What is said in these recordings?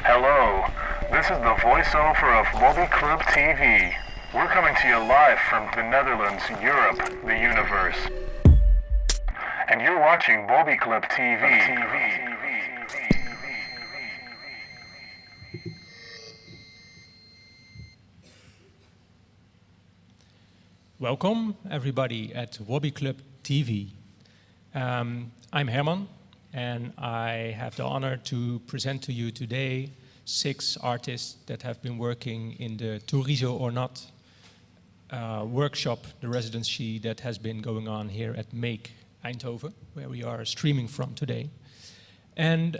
Hello, this is the voiceover of Wobby.Club TV. We're coming to you live from the Netherlands, Europe, the universe. And you're watching Wobby.Club TV. Welcome everybody at Wobby.Club TV. I'm Herman and I have the honor to present to you today 6 artists that have been working in the To Riso Or Not workshop, the residency that has been going on here at Make Eindhoven, where we are streaming from today. And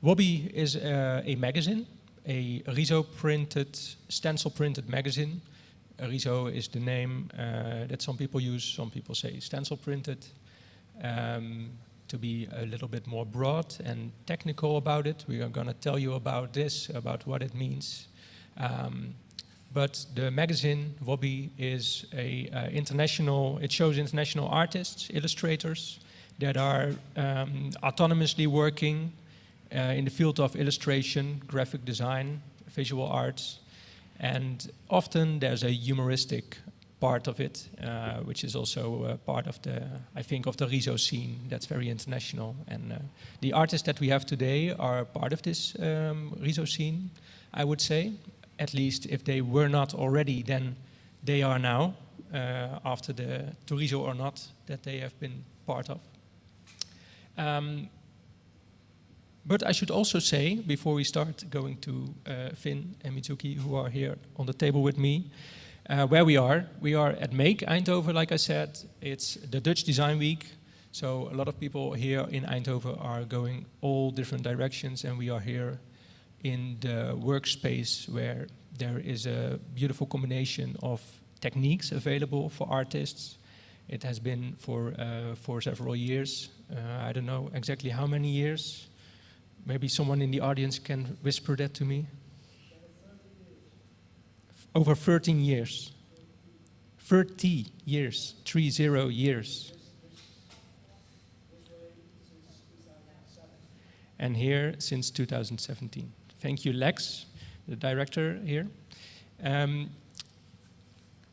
Wobby is a magazine, a riso printed, stencil printed magazine. Riso is the name that some people use, some people say stencil printed. To be a little bit more broad and technical about it, we are going to tell you about this, about what it means. But the magazine, Wobby, is a international, it shows international artists, illustrators that are autonomously working in the field of illustration, graphic design, visual arts. And often there's a humoristic part of it, which is also part of the, I think, of the riso scene that's very international. And the artists that we have today are part of this riso scene, I would say. At least if they were not already, then they are now, after the To Riso Or Not that they have been part of. But I should also say, before we start going to Fynn and Mizuki, who are here on the table with me, where we are at Make Eindhoven, like I said. It's the Dutch Design Week, so a lot of people here in Eindhoven are going all different directions, and we are here in the workspace where there is a beautiful combination of techniques available for artists. It has been for several years. I don't know exactly how many years. Maybe someone in the audience can whisper that to me. Over 13 years. 30 years. 30 years. And here since 2017. Thank you, Lex, the director here.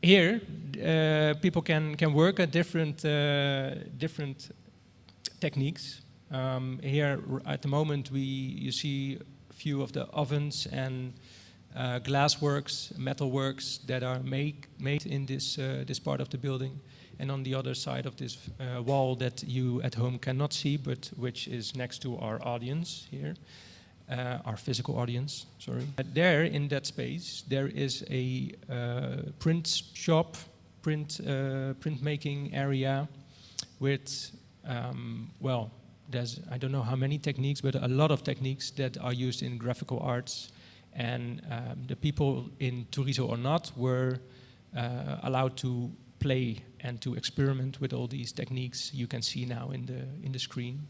Here, people can work at different techniques. Here at the moment you see a few of the ovens and glass works, metal works that are made in this part of the building, and on the other side of this wall that you at home cannot see, but which is next to our audience here, our physical audience, sorry. There in that space there is a print shop, printmaking area with, well, there's, I don't know how many techniques, but a lot of techniques that are used in graphical arts. And the people in To Riso Or Not were allowed to play and to experiment with all these techniques you can see now in the screen.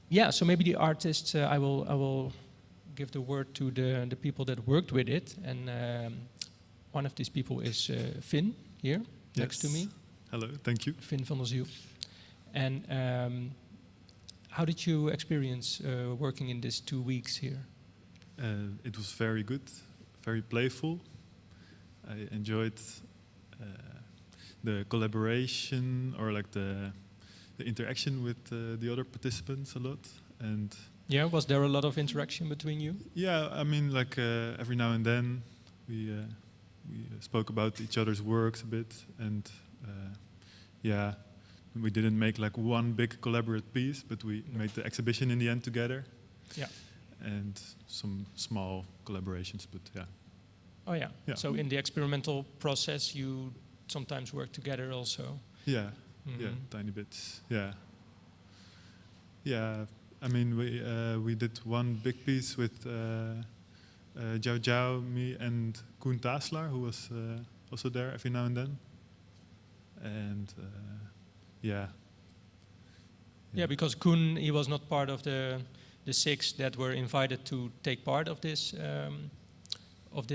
Yeah, so maybe the artists, I will give the word to the people that worked with it. And one of these people is Fynn here, yes, next to me. Hello, thank you. Fynn van Ziel. And how did you experience working in these 2 weeks here? It was very good, very playful. I enjoyed the collaboration, or like the interaction with the other participants a lot. And yeah, was there a lot of interaction between you? Yeah, I mean, like every now and then we spoke about each other's works a bit, and yeah. We didn't make like one big collaborative piece, but we made the exhibition in the end together. Yeah. And some small collaborations, but yeah. Oh yeah. So in the experimental process, you sometimes work together also. Yeah. Yeah, tiny bits. Yeah. Yeah. I mean, we did one big piece with Jiaojiao, me, and Koen Taselaar, who was also there every now and then. And yeah. Yeah, because Koen, he was not part of the 6 that were invited to take part of this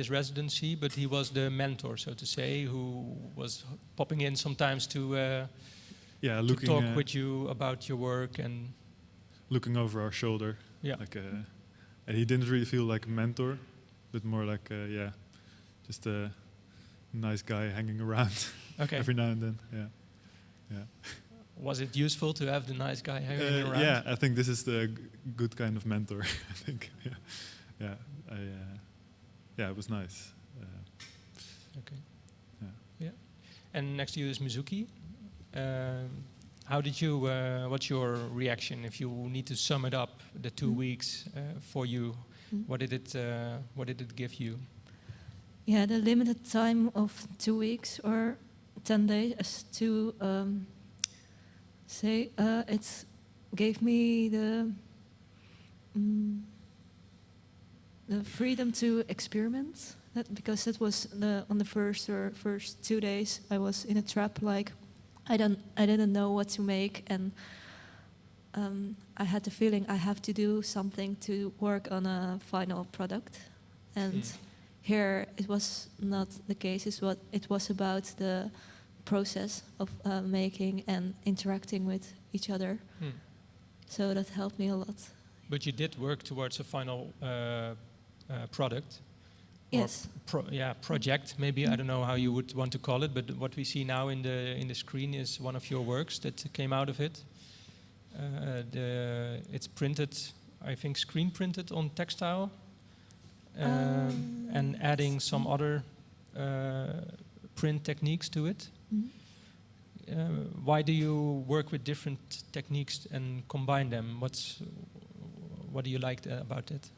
residency, but he was the mentor, so to say, who was popping in sometimes to talk with you about your work and looking over our shoulder. Yeah. And he didn't really feel like a mentor, but more like just a nice guy hanging around every now and then. Yeah. Was it useful to have the nice guy hanging around? Yeah, I think this is the good kind of mentor. I think. It was nice. Okay. Yeah. And next to you is Mizuki. How did you? What's your reaction if you need to sum it up? The 2 weeks for you. What did it give you? Yeah, the limited time of 2 weeks or 10 days is to say it gave me the freedom to experiment. Because it was on the first 2 days I was in a trap, like I didn't know what to make, and I had the feeling I have to do something to work on a final product. And here it was not the case. It was about the process of making and interacting with each other. So that helped me a lot. But you did work towards a final product. Yes. Project. Maybe I don't know how you would want to call it, but what we see now in the screen is one of your works that came out of it. It's printed, I think, screen printed on textile, and adding some other print techniques to it. Why do you work with different techniques and combine them? What do you like about it?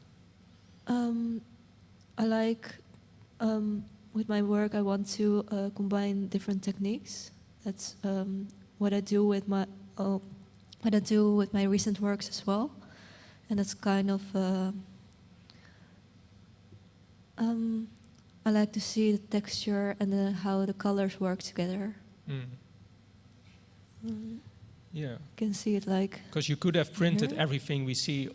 I like, with my work, I want to combine different techniques. That's what I do with my recent works as well, and that's kind of. I like to see the texture and how the colors work together. Yeah. You can see it like. Because you could have printed everything we see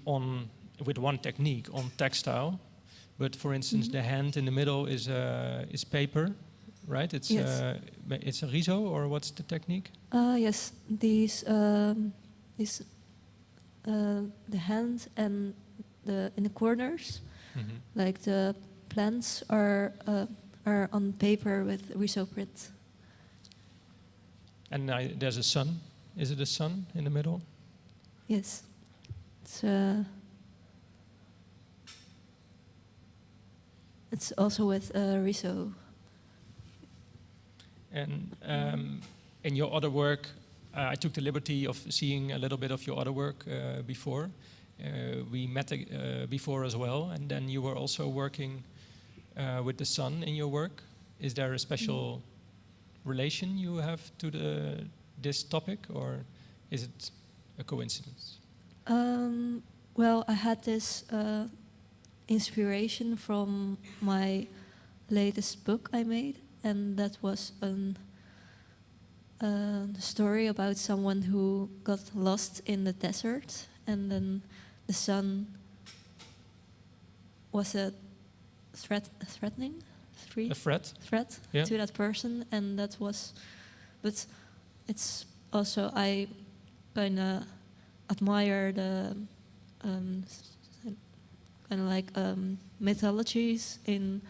with one technique on textile. But for instance, the hand in the middle is paper, right? It's it's a riso, or what's the technique? Yes, the hand and in the corners, like the plants are on paper with riso print. And there's a sun. Is it a sun in the middle? Yes, it's also with riso. And in your other work, I took the liberty of seeing a little bit of your other work before. We met before as well, and then you were also working with the sun in your work. Is there a special relation you have to this topic, or is it a coincidence? Well, I had this inspiration from my latest book I made, and that was a story about someone who got lost in the desert, and then the sun was a threat to that person, and that was. But it's also, I kind of admire the kind of like mythologies in,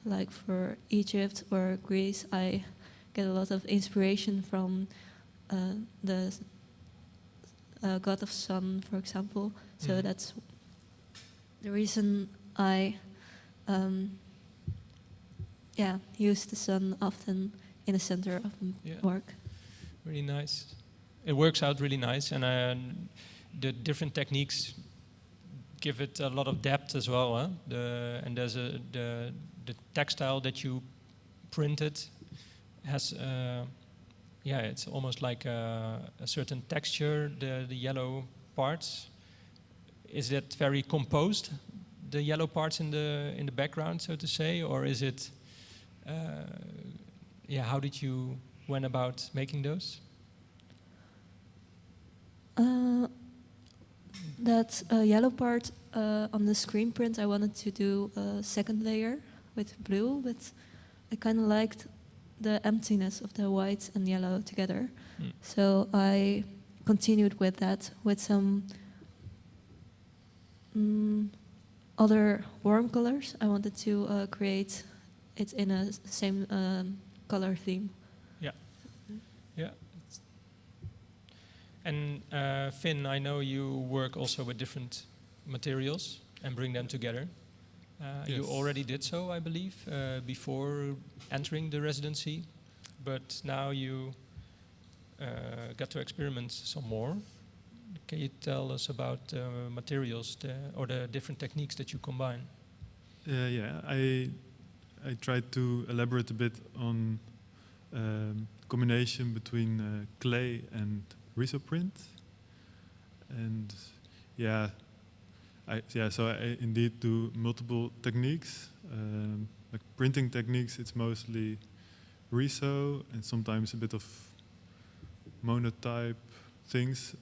like, for Egypt or Greece. I get a lot of inspiration from the god of sun, for example. So that's the reason I use the sun often in the center of work. Really nice. It works out really nice, and the different techniques give it a lot of depth as well. Huh? And there's the textile that you printed has it's almost like a certain texture. The yellow parts, is that very composed? The yellow parts in the background, so to say, or is it? How did you went about making those? That yellow part on the screen print, I wanted to do a second layer with blue, but I kind of liked the emptiness of the white and yellow together. So I continued with that with some other warm colors. I wanted to create it in a same color theme. Yeah. Yeah. And Fynn, I know you work also with different materials and bring them together. Yes. You already did so, I believe, before entering the residency, but now you got to experiment some more. Can you tell us about materials or the different techniques that you combine? Yeah, I tried to elaborate a bit on combination between clay and risoprint, and so I indeed do multiple techniques. Like printing techniques, it's mostly riso and sometimes a bit of monotype things.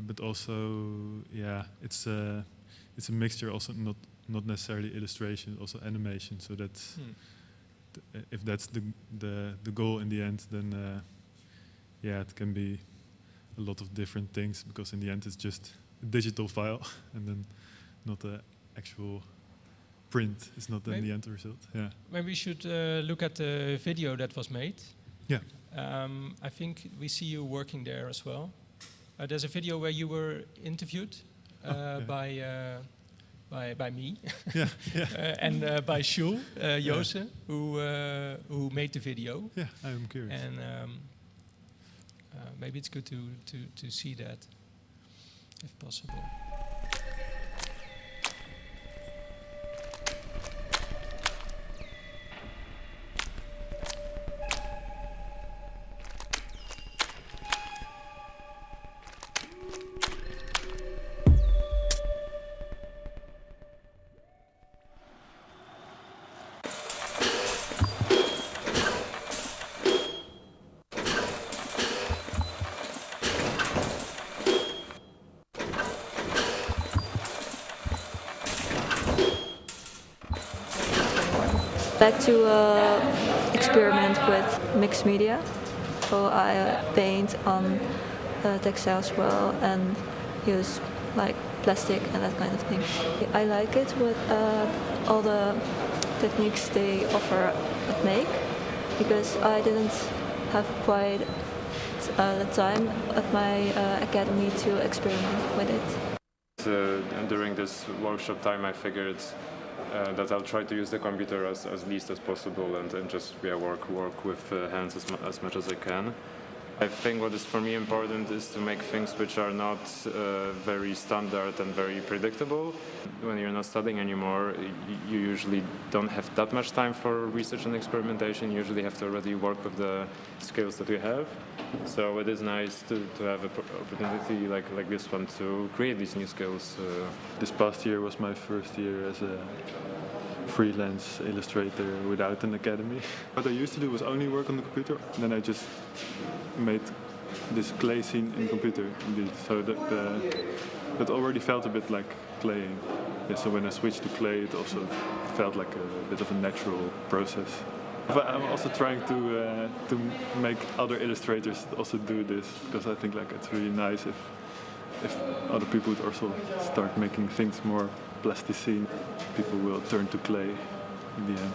But also, it's a mixture. Also, not necessarily illustration, also animation. So that's if that's the goal in the end, then it can be a lot of different things, because in the end it's just a digital file and then not an actual print. It's not then the end result. Yeah. Maybe we should look at the video that was made. Yeah. I think we see you working there as well. There's a video where you were interviewed by me and by Ziel, Jose, who made the video. Yeah, I'm curious. And maybe it's good to see that, if possible. Back to experiment with mixed media. So I paint on textile as well and use like plastic and that kind of thing. I like it with all the techniques they offer at Make, because I didn't have quite the time at my academy to experiment with it. During this workshop time, I figured that I'll try to use the computer as least as possible and just work with hands as much as I can. I think what is for me important is to make things which are not very standard and very predictable. When you're not studying anymore, you usually don't have that much time for research and experimentation. You usually have to already work with the skills that you have. So it is nice to have an opportunity like this one to create these new skills. This past year was my first year as a freelance illustrator without an academy. What I used to do was only work on the computer. Then I just made this clay scene in computer indeed. So that already felt a bit like claying. Yeah, so when I switched to clay, it also felt like a bit of a natural process. But I'm also trying to make other illustrators also do this, because I think like it's really nice if other people would also start making things more plasticine. People will turn to clay in the end.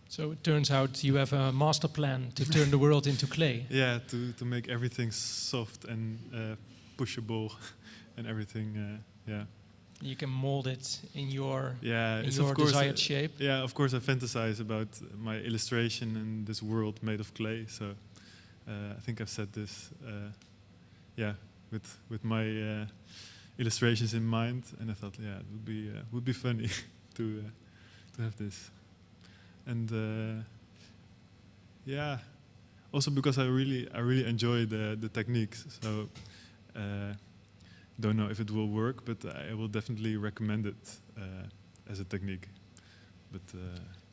So it turns out you have a master plan to turn the world into clay. Yeah, to make everything soft and pushable and everything. You can mold it in your it's your of course desired shape. Yeah, of course I fantasize about my illustration in this world made of clay. So I think I've said this. With my illustrations in mind, and I thought, it would be funny to have this. And also because I really enjoy the techniques. So don't know if it will work, but I will definitely recommend it as a technique. But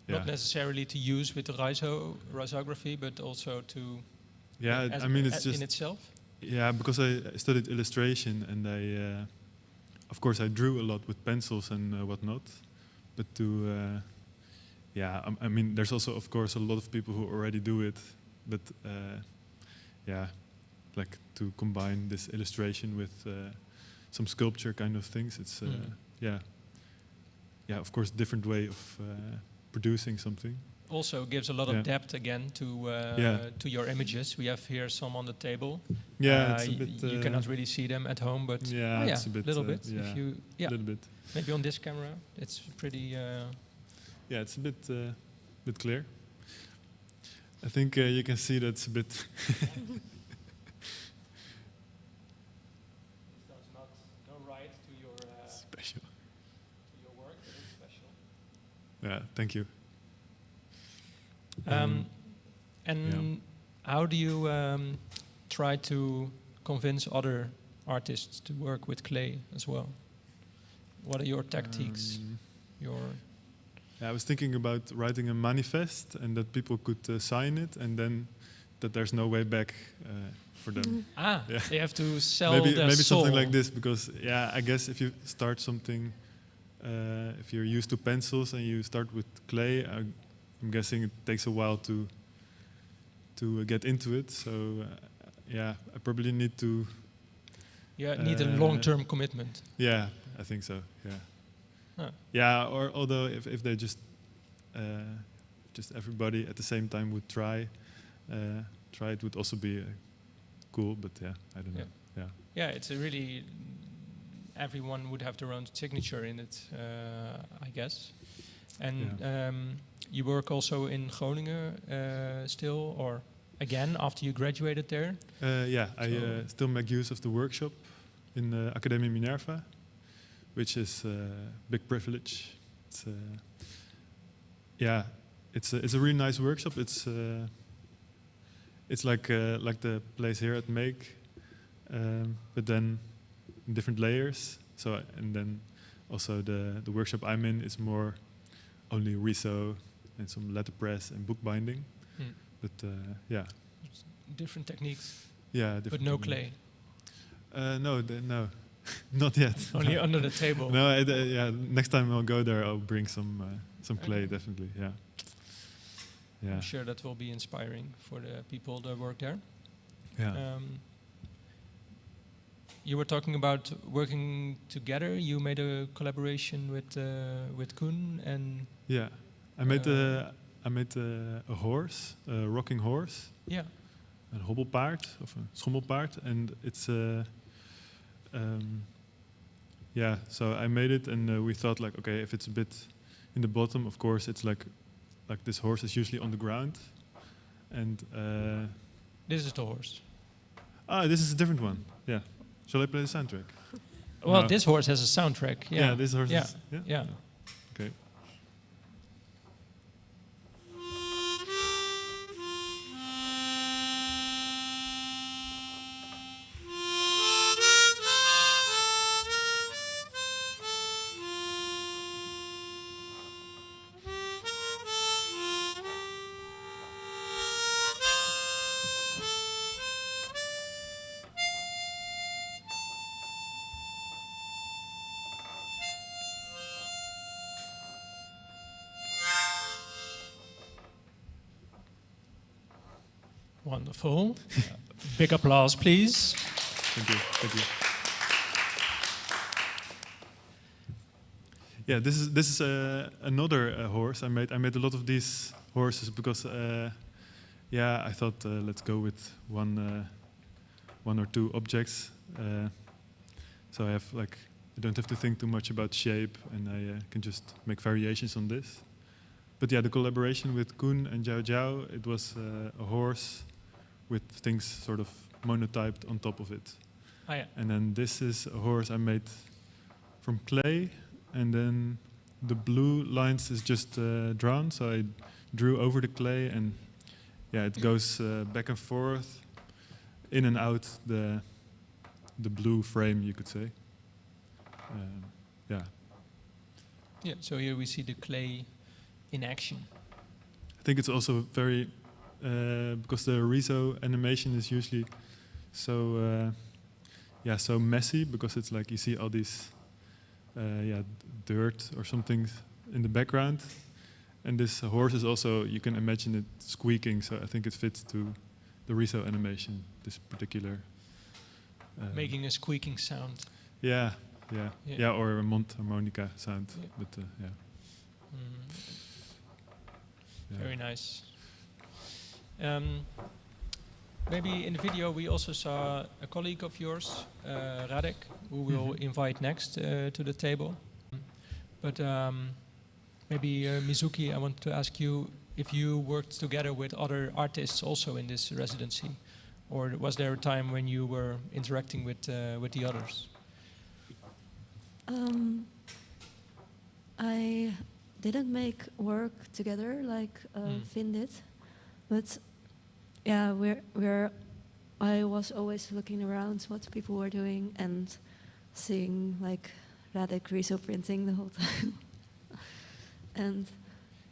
not necessarily to use with the risography, but also to. Yeah, I mean it's just in itself. Yeah, because I studied illustration, and of course, I drew a lot with pencils and whatnot. But I mean, there's also, of course, a lot of people who already do it. But like to combine this illustration with some sculpture kind of things, it's of course, different way of producing something. Also gives a lot of depth again to your images. We have here some on the table. Yeah, it's a bit, you cannot really see them at home, but it's a bit, little bit. Yeah, if you, little bit. Maybe on this camera, it's pretty. Yeah, it's a bit clear. I think you can see that's a bit. This does not go right to your special. to your work. It is special. Yeah, thank you. How do you try to convince other artists to work with clay as well? What are your tactics? I was thinking about writing a manifest and that people could sign it, and then that there's no way back for them. They have to sell maybe their soul. something like this, because I guess if you start something, if you're used to pencils and you start with clay, I'm guessing it takes a while to get into it. So I probably need to. Need a long-term commitment. Yeah, I think so. Yeah. Huh. Yeah, or although if they just everybody at the same time would try, it would also be cool. But I don't know. Yeah, it's a really. Everyone would have their own signature in it, I guess. And you work also in Groningen still, or again after you graduated there? I still make use of the workshop in the Academie Minerva, which is a big privilege. It's a really nice workshop. It's like the place here at Make, but then in different layers. So and then also the workshop I'm in is more only riso and some letterpress and bookbinding. But different techniques. Yeah, but no clay. No, not yet. Only under the table. No, next time I'll go there, I'll bring some clay, definitely. Yeah. I'm sure that will be inspiring for the people that work there. Yeah. You were talking about working together. You made a collaboration with Koen and. Yeah, I made a horse, a rocking horse. Yeah. Een hobbelpaard of een schommelpaard, and it's so I made it, and we thought like, okay, if it's a bit in the bottom, of course it's like this horse is usually on the ground, and this is the horse. This is a different one. Yeah, shall I play the soundtrack? Well, this horse has a soundtrack. Yeah, this horse. Yeah. Okay. Wonderful. Big applause, please. Thank you. Yeah, this is another horse I made. I made a lot of these horses because, I thought let's go with one or two objects. So I don't have to think too much about shape, and I can just make variations on this. But the collaboration with Koen and Jiaojiao, it was a horse with things sort of monotyped on top of it. Oh, yeah. And then this is a horse I made from clay, and then the blue lines is just drawn, so I drew over the clay, and it goes back and forth, in and out the blue frame, you could say. Yeah, so here we see the clay in action. I think it's also very because the riso animation is usually so messy, because it's like you see all these dirt or something in the background, and this horse is also, you can imagine it squeaking, so I think it fits to the Riso animation, this particular making a squeaking sound. Yeah, or a mondharmonica sound. Yeah. But yeah. Very nice. Maybe in the video we also saw a colleague of yours, Radek, who we'll invite next to the table. But maybe Mizuki, I want to ask you if you worked together with other artists also in this residency, or was there a time when you were interacting with the others? I didn't make work together like Fynn did, but yeah, I was always looking around what people were doing and seeing like Radek riso printing the whole time. And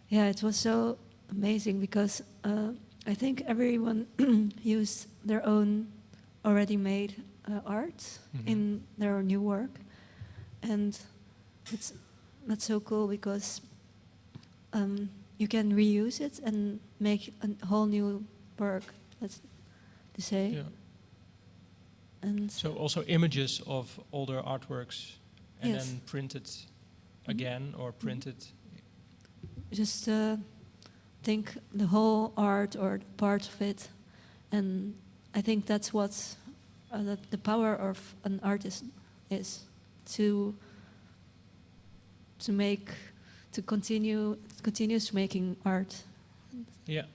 yeah, it was so amazing because I think everyone used their own already made art in their new work, and that's so cool because you can reuse it and make a whole new work. That's to say. Yeah. And So also images of older artworks and Yes. then printed again or printed. just think the whole art or part of it, and I think that's what the power of an artist is, to continues making art. Yeah,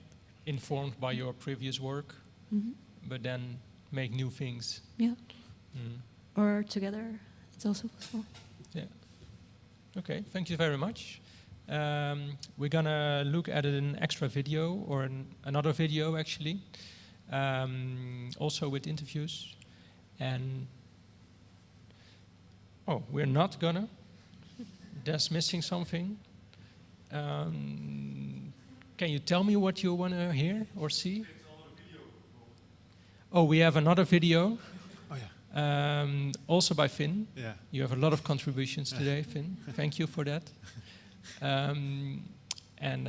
informed by your previous work, but then make new things. Yeah, Mm. or together, it's also possible. Yeah. Okay, thank you very much. We're gonna look at an extra video, or another video actually, also with interviews. And we're not gonna. That's missing something. Can you tell me what you want to hear or see? Oh, we have another video. Oh yeah. Also by Fynn. Yeah. You have a lot of contributions today, Fynn. Thank you for that. And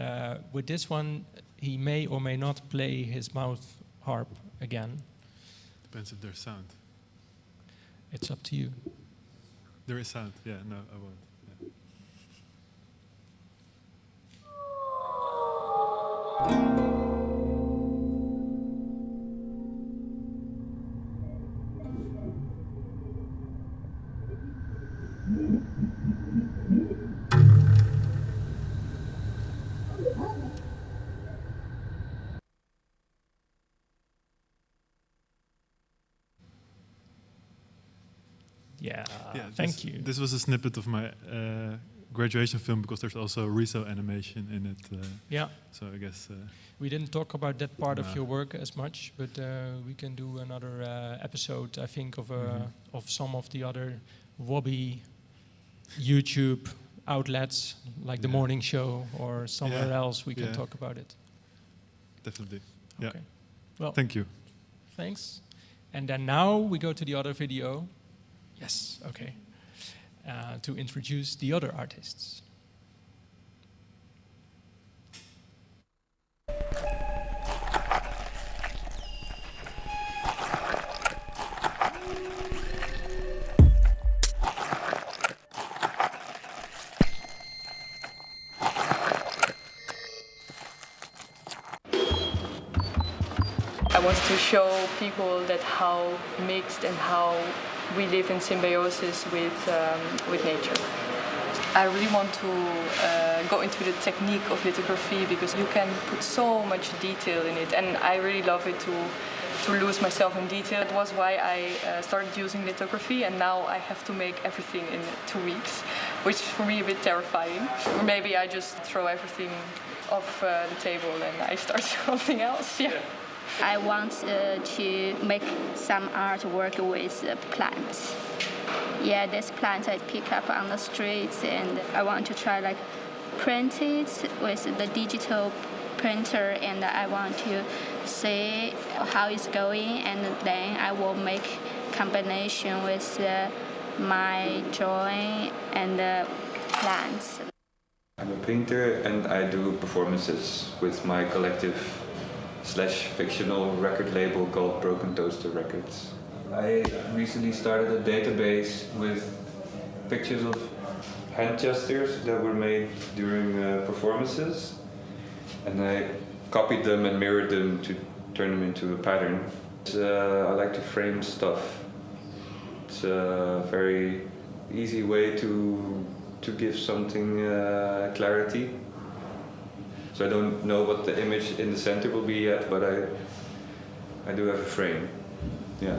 with this one, he may or may not play his mouth harp again. Depends if there's sound. It's up to you. There is sound. Yeah. No, I won't. Yeah. Yeah, Yeah, thank you. This was a snippet of my graduation film, because there's also Riso animation in it. Yeah, So I guess. we didn't talk about that part of No. your work as much, but we can do another episode, I think, of some of the other Wobby YouTube outlets, like the Yeah. morning show or somewhere Yeah. else. We can Yeah. talk about it. Definitely. Yeah. Okay. Well, Thank you. thanks. And then now we go to the other video. Yes, okay. To introduce the other artists. I want to show people that how mixed and how we live in symbiosis with nature. I really want to go into the technique of lithography because you can put so much detail in it, and I really love it to lose myself in detail. That was why I started using lithography, and now I have to make everything in 2 weeks, which is for me a bit terrifying. Or maybe I just throw everything off the table and I start something else. Yeah. I want to make some artwork with plants. Yeah, this plant I pick up on the streets, and I want to try like print it with the digital printer, and I want to see how it's going, and then I will make combination with my drawing and plans. I'm a painter and I do performances with my collective/fictional record label called Broken Toaster Records. I recently started a database with pictures of hand gestures that were made during performances, and I copied them and mirrored them to turn them into a pattern. I like to frame stuff. It's a very easy way to give something clarity. So I don't know what the image in the center will be yet, but I do have a frame. Yeah.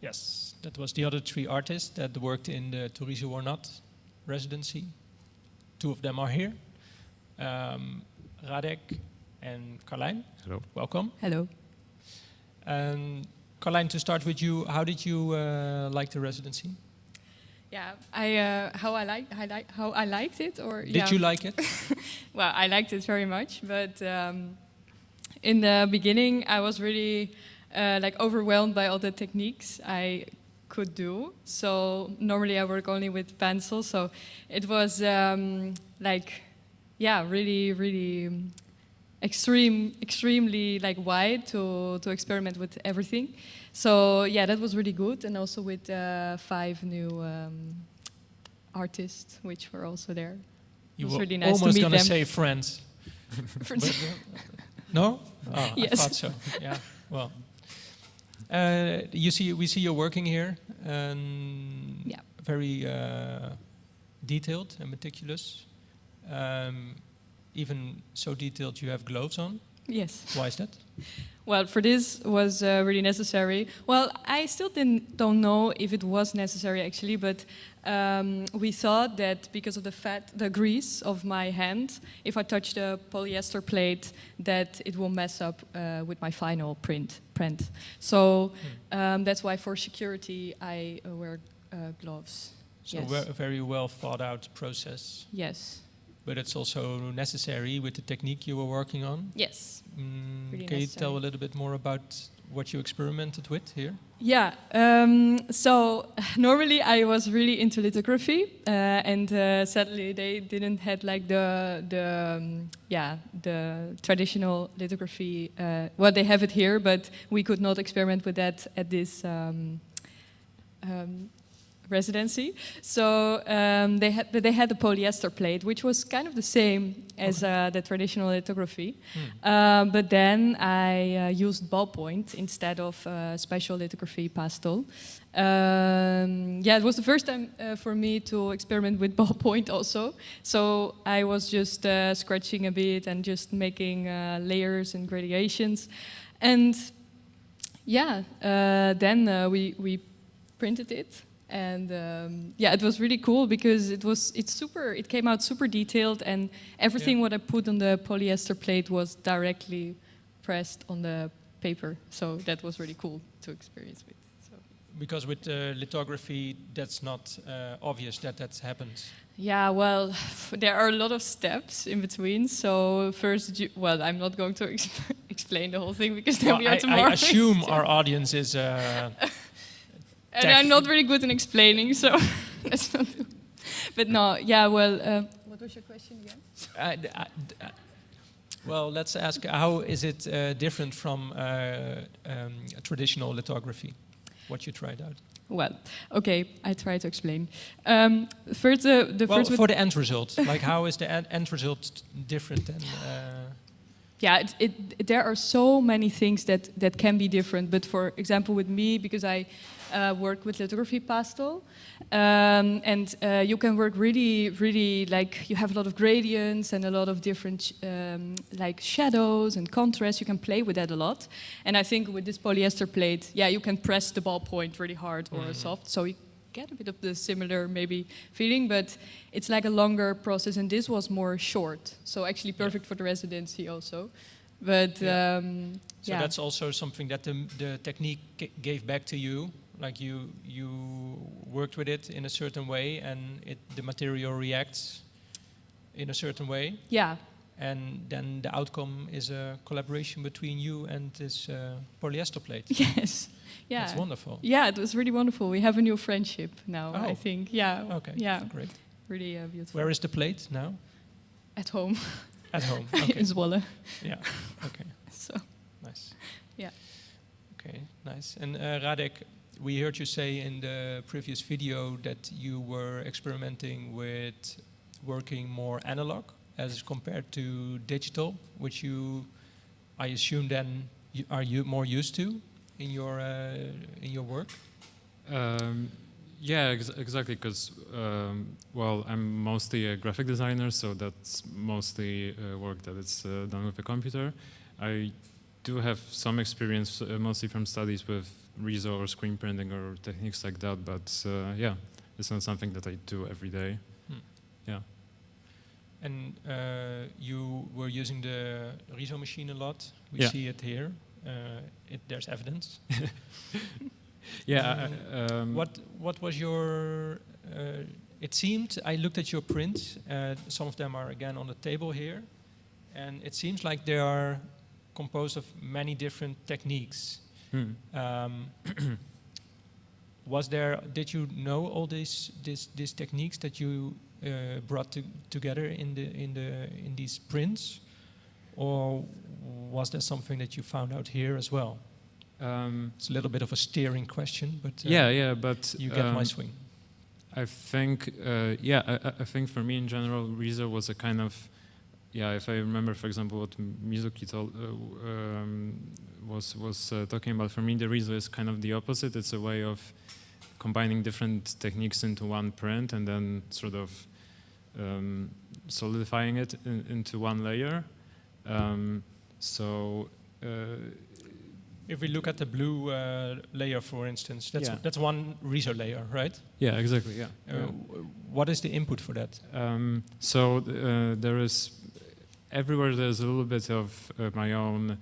Yes, that was the other 3 artists that worked in the To Riso Or Not residency. 2 of them are here. Radek and Carlyn. Hello. Welcome. Hello. Carlyn, to start with you, how did you like the residency? Yeah, how I liked it, or did you like it? Well, I liked it very much, but in the beginning I was really like overwhelmed by all the techniques I could do. So normally I work only with pencil, so it was really extremely like wide to experiment with everything. So yeah, that was really good, and also with 5 new artists which were also there. You it was were really nice almost to meet gonna them. say friends. No? Oh, Yes. I thought so. Yeah. Well, we see you're working here. Yeah. Very detailed and meticulous. Even so detailed, you have gloves on. Yes. Why is that? Well, for this was really necessary. Well, I still don't know if it was necessary actually, but we thought that because of the grease of my hand, if I touch the polyester plate, that it will mess up with my final print. So that's why for security I wear gloves. So Yes. a very well thought out process. Yes. But it's also necessary with the technique you were working on. Yes. Really Can you necessary. tell a little bit more about what you experimented with here? Yeah, so normally I was really into lithography, and sadly they didn't have like the traditional lithography. Well, they have it here, but we could not experiment with that at this residency. So they had the polyester plate, which was kind of the same as the traditional lithography. But then I used ballpoint instead of special lithography pastel. Yeah, it was the first time for me to experiment with ballpoint also. So I was just scratching a bit and just making layers and gradations. And yeah, then we printed it. And yeah, it was really cool because it came out super detailed, and everything what I put on the polyester plate was directly pressed on the paper. So that was really cool to experience with. So. Because with lithography, that's not obvious that happens. Yeah, well, there are a lot of steps in between. So first, well, I'm not going to explain the whole thing because then we are tomorrow. I assume our audience is. And I'm not really good in explaining, so that's not. But no, yeah. Well, what was your question again? Well, let's ask: how is it different from traditional lithography? What you tried out? Well, okay, I try to explain. First, for the end result, like how is the end result different than? yeah, there are so many things that can be different. But for example, with me, because I work with lithography pastel, and you can work really like you have a lot of gradients and a lot of different like shadows and contrast. You can play with that a lot. And I think with this polyester plate, yeah, you can press the ballpoint really hard or soft, so you get a bit of the similar maybe feeling, but it's like a longer process, and this was more short, so actually perfect for the residency also. But so that's also something that the technique gave back to you, like you worked with it in a certain way, and the material reacts in a certain way. Yeah. And then the outcome is a collaboration between you and this polyester plate. Yes. Yeah. That's wonderful. Yeah, it was really wonderful. We have a new friendship now, I think. Yeah. Okay. Yeah. Great. Really beautiful. Where is the plate now? At home. At home. Okay. In Zwolle. Yeah. Okay. So. Nice. Yeah. Okay. Nice. And Radek, we heard you say in the previous video that you were experimenting with working more analog as compared to digital, which I assume then are you more used to in your work? Yeah, exactly. Because well, I'm mostly a graphic designer, so that's mostly work that is done with a computer. I do have some experience, mostly from studies with riso or screen printing or techniques like that. But yeah, it's not something that I do every day. Yeah. And you were using the riso machine a lot. We see it here. There's evidence. Yeah. What was your? It seemed I looked at your prints. Some of them are again on the table here, and it seems like they are composed of many different techniques. Did you know all these techniques that you brought together in these prints, or was there something that you found out here as well? It's a little bit of a steering question, but but you get my swing. I think I think for me in general, riso was a kind of if I remember, for example, what Mizuki was talking about. For me, the riso is kind of the opposite. It's a way of combining different techniques into one print and then sort of solidifying it into one layer. If we look at the blue layer, for instance, that's one riso layer, right? Yeah, exactly. Yeah. What is the input for that? There is everywhere. There's a little bit of my own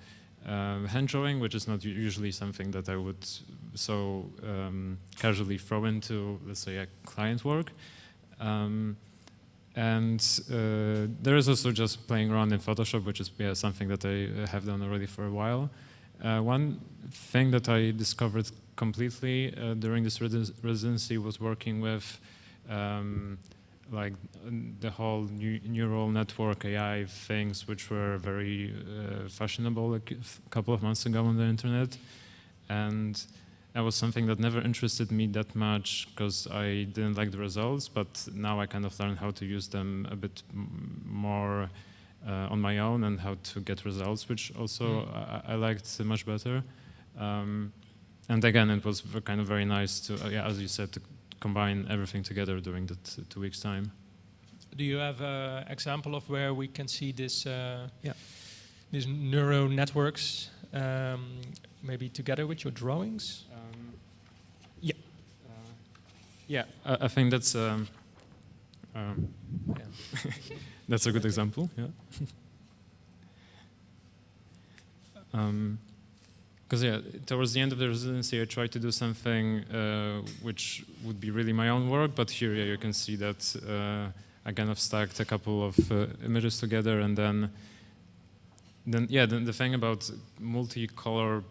hand drawing, which is not usually something that I would so casually throw into, let's say, a client work. And there is also just playing around in Photoshop, which is something that I have done already for a while. One thing that I discovered completely during this residency was working with like the whole neural network AI things, which were very fashionable like a couple of months ago on the internet. And that was something that never interested me that much because I didn't like the results, but now I kind of learned how to use them a bit more on my own and how to get results, which also I liked much better. And again, it was kind of very nice to, as you said, to combine everything together during that 2 weeks' time. Do you have an example of where we can see this, these neural networks, maybe together with your drawings? I think that's that's a good example. Yeah. Because towards the end of the residency, I tried to do something which would be really my own work, but here you can see that I kind of stacked a couple of images together, and then the thing about multicolor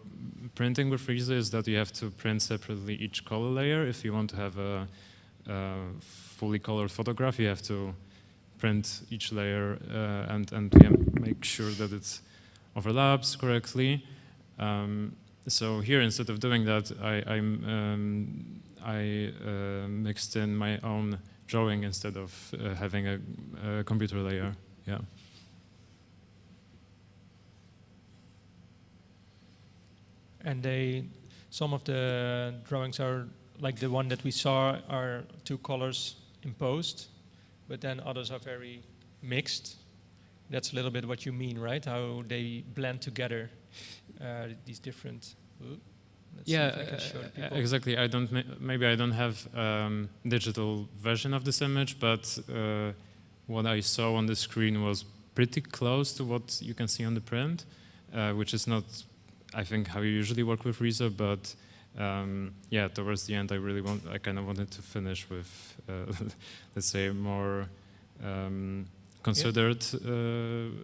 printing with riso is that you have to print separately each color layer. If you want to have a fully colored photograph, you have to print each layer and make sure that it overlaps correctly. So here, instead of doing that, I mixed in my own drawing instead of having a computer layer. Yeah. And some of the drawings are like the one that we saw are 2 colors imposed, but then others are very mixed. That's a little bit what you mean, right? How they blend together, these different. Let's see if I can show people. Exactly. Maybe I don't have digital version of this image, but what I saw on the screen was pretty close to what you can see on the print, which is not, I think, how you usually work with Riso, but yeah, towards the end, I kind of wanted to finish with, let's say, more considered.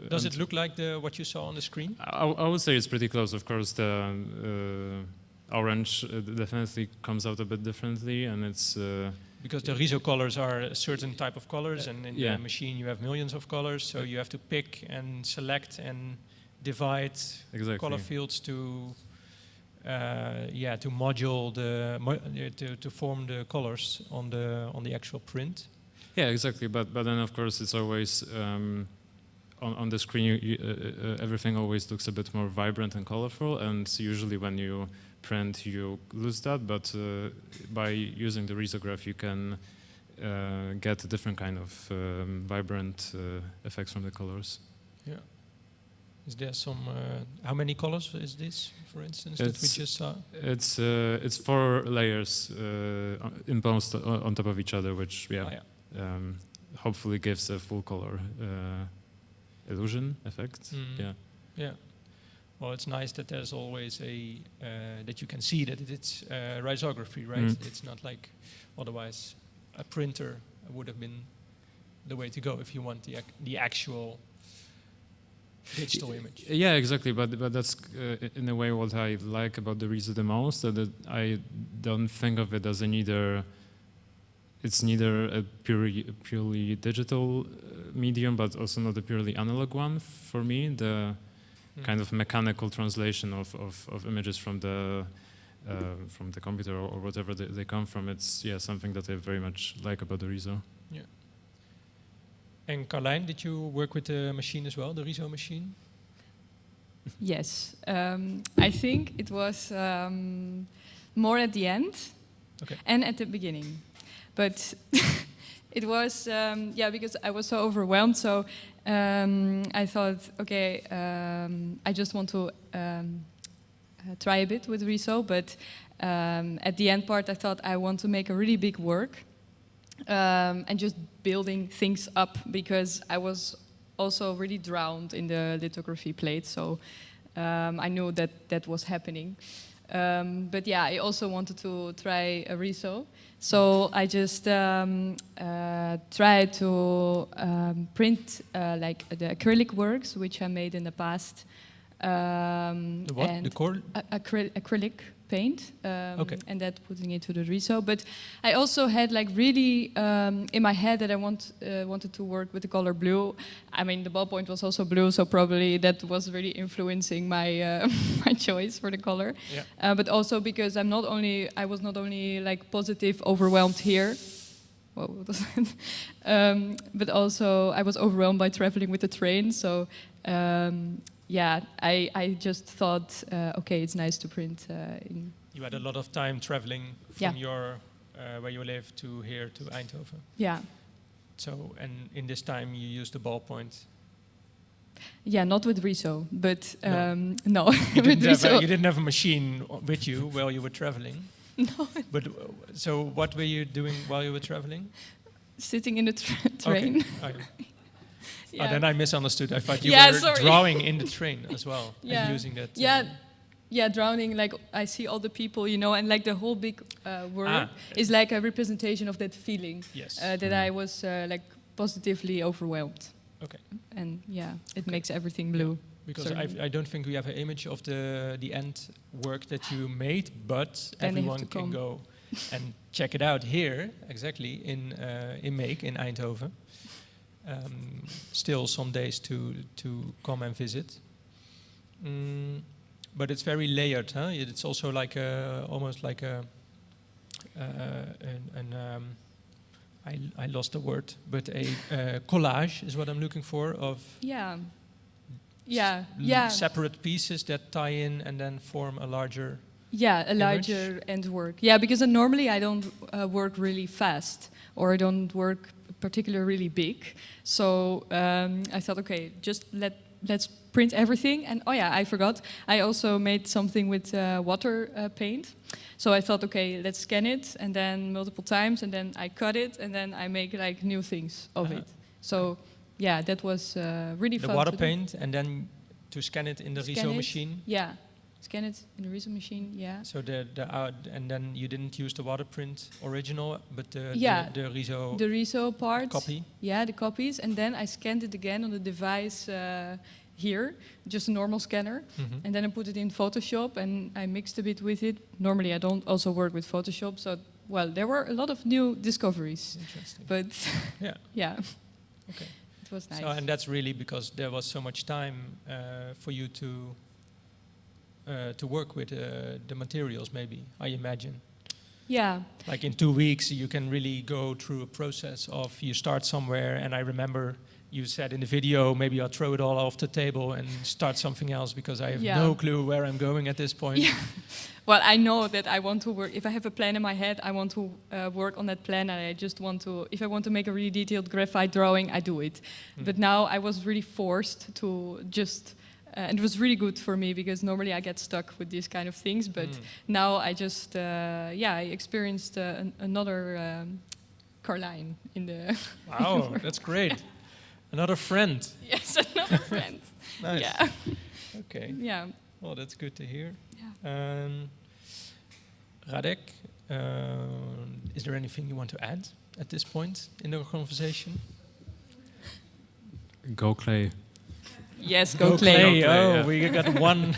Does it look like what you saw on the screen? I would say it's pretty close. Of course, the orange definitely comes out a bit differently, and it's because the Riso colors are a certain type of colors, and in the machine you have millions of colors, so you have to pick and select and divide color fields to module to form the colors on the actual print. Yeah, exactly. But then of course it's always on the screen. Everything always looks a bit more vibrant and colorful, and usually when you print you lose that. But by using the risograph, you can get a different kind of vibrant effects from the colors. Yeah. Is there some? How many colors is this, for instance, that we just saw? It's 4 layers imposed on top of each other, which hopefully gives a full color illusion effect. Yeah. Yeah. Well, it's nice that there's always that you can see that it's risography, right? It's not like otherwise a printer would have been the way to go if you want the actual digital image. Yeah, exactly. But that's in a way what I like about the Riso the most. That I don't think of it as it's neither a purely digital medium, but also not a purely analog one. For me, the kind of mechanical translation of images from the computer or whatever they come from. It's something that I very much like about the Riso. Yeah. And Carlyn, did you work with the machine as well, the Riso machine? Yes, I think it was more at the end and at the beginning, but it was because I was so overwhelmed. So I thought, okay, I just want to try a bit with Riso, but at the end part, I thought I want to make a really big work. And just building things up, because I was also really drowned in the lithography plate, so I knew that was happening. But yeah, I also wanted to try a Riso, so I just tried to print like the acrylic works which I made in the past. The what? And the core? Acrylic paint, and that putting it to the Riso. But I also had like really in my head that I wanted to work with the color blue. I mean, the ballpoint was also blue, so probably that was really influencing my my choice for the color. Yeah. But also because I was not only like positive, overwhelmed here. Whoa, what was that? But also I was overwhelmed by traveling with the train. So. Yeah, I just thought, okay, it's nice to print. You had a lot of time traveling from your where you live to here to Eindhoven. Yeah. So, and in this time you used the ballpoint. Yeah, not with Riso, but no. You Riso. You didn't have a machine with you while you were traveling. No. But so, what were you doing while you were traveling? Sitting in the train. Okay. Yeah. Then I misunderstood. I thought you were drawing in the train as well and using that. Yeah, drowning. Like I see all the people, you know, and like the whole big word is like a representation of that feeling. Yes. That I was like positively overwhelmed. Okay. And it makes everything blue. Yeah. Because I don't think we have an image of the end work that you made, but everyone can go and check it out here, exactly in Make in Eindhoven. Still some days to come and visit, but it's very layered. Huh? It's also like almost like I lost the word, but a collage is what I'm looking for of separate pieces that tie in and then form a larger. Yeah, a image? larger end work. Yeah, because normally I don't work really fast, or I don't work particularly really big. So I thought, okay, just let's print everything. And oh yeah, I forgot. I also made something with water paint. So I thought, okay, let's scan it, and then multiple times, and then I cut it, and then I make like new things of it. So yeah, that was really fun. The water paint, and then to scan it in the Riso machine. Yeah. Scan it in the Riso machine, yeah. So and then you didn't use the water print original, but the Riso part. Copy. Yeah, the copies, and then I scanned it again on the device here, just a normal scanner, and then I put it in Photoshop and I mixed a bit with it. Normally, I don't also work with Photoshop, so well, there were a lot of new discoveries. Interesting. But yeah. Okay. It was nice. So, and that's really because there was so much time for you to work with the materials, maybe, I imagine. Yeah. Like in 2 weeks, you can really go through a process of you start somewhere, and I remember you said in the video, maybe I'll throw it all off the table and start something else because I have no clue where I'm going at this point. Yeah. Well, I know that I want to work, if I have a plan in my head, I want to work on that plan, and I just want to, if I want to make a really detailed graphite drawing, I do it. But now I was really forced to just, and it was really good for me because normally I get stuck with these kind of things, but now I just, I experienced another Carlyn in the... Wow, that's great. Another friend. Yes, another friend. Nice. Yeah. Okay. Yeah. Well, that's good to hear. Yeah. Radek, is there anything you want to add at this point in the conversation? Go clay. Yes, go clay. Go clay. Oh, we got one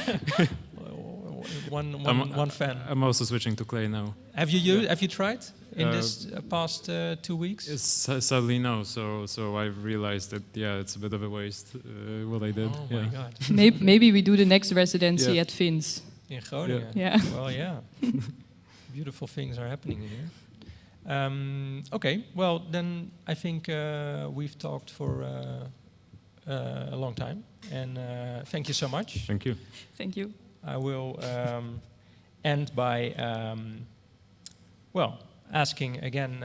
fan. I'm also switching to clay now. Have you tried in this past 2 weeks? Sadly no. So I've realized that it's a bit of a waste what I did. Oh my God. Maybe we do the next residency at Fynn's. In Groningen. Yeah. Well, yeah. Beautiful things are happening here. Okay. Well, then I think we've talked for a long time, and thank you so much. Thank you. Thank you. I will end by, asking again,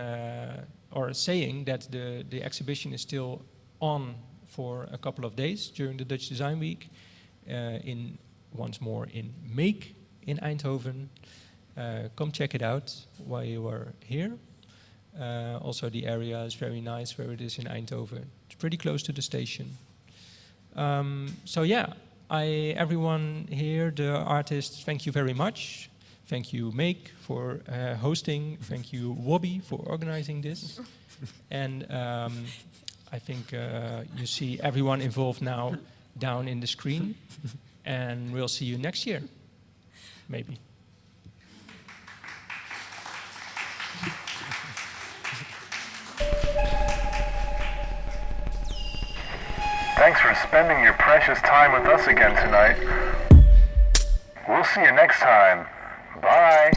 or saying that the exhibition is still on for a couple of days during the Dutch Design Week, once more in Make in Eindhoven. Come check it out while you are here. Also, the area is very nice where it is in Eindhoven. It's pretty close to the station. Everyone here, the artists, thank you very much. Thank you, Make, for hosting. Thank you, Wobby, for organizing this. And I think you see everyone involved now down in the screen. And we'll see you next year, maybe. Thanks for spending your precious time with us again tonight. We'll see you next time. Bye.